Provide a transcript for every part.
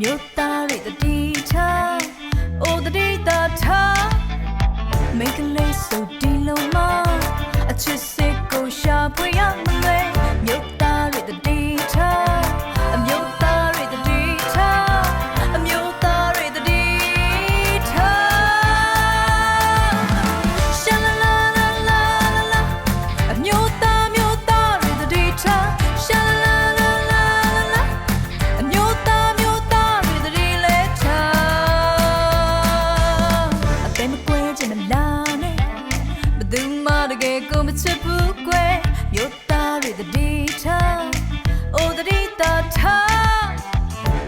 မြို့သားတွေတတိချအိုတတိတာထားမိတ်ကလေးဆိုဒီလုံးမအချစ်စစ်ကိုရှာဖွေရမလဲမြို့သားတွေတတိချအမြို့သားတွေတတိချအမြို့သားတွေတတိချရှာလာလာလာလာလာအမြို့သားတွေတတိချရှာလာလာလာလာအမြို့သားတွေတတိလဲချအသိမကွဲချင်မလားနဲ့ဘယ်သူမှတကယ်ကိုမချစ်ဘူးကွယ်မြို့သားတွေတတိချအိုတတိတာထား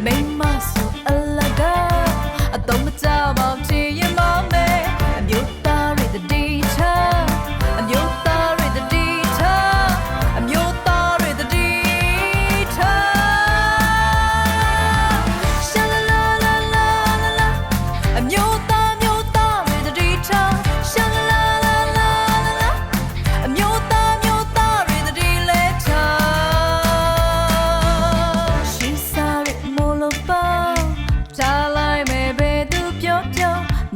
မိမဆိုအလကားအတော့မကြပါချင်ရင်မမဲအမြို့သားတွေတတိချအမြို့သားတွေတတိချအမြို့သားတွေတတိချရှာလာလာလာလာလာအမြို့သားတွေတတိချရှာလာလာလာလာအမြို့သားတွေတတိလဲချရှိစားရမို့လို့ပေါ့ကြားလိုက်မယ်ဘယ်သူပြော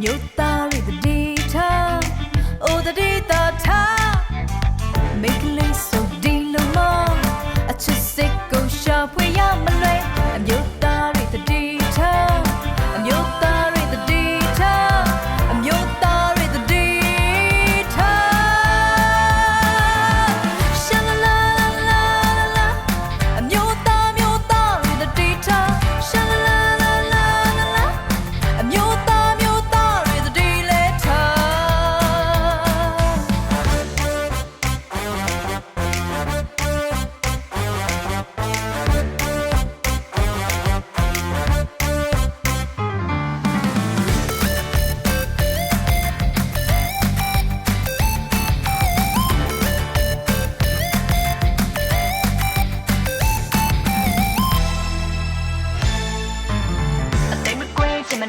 မြို့သားတွေတတိချအိုတတိတာထားမိတ်ကလေးဆိုဒီလိုမအချစ်စစ်ကိုရှာဖွေရမလဲအမြို့သားတွေတတိချအမြို့သားတွေတတိချအမြို့သားတွေတတိချရှာလာလာလာလာအမြို့သားတွေတတိချရှာလာလာလာလာအမြို့သားတွေတတိလဲချအသိမကွဲချင်မ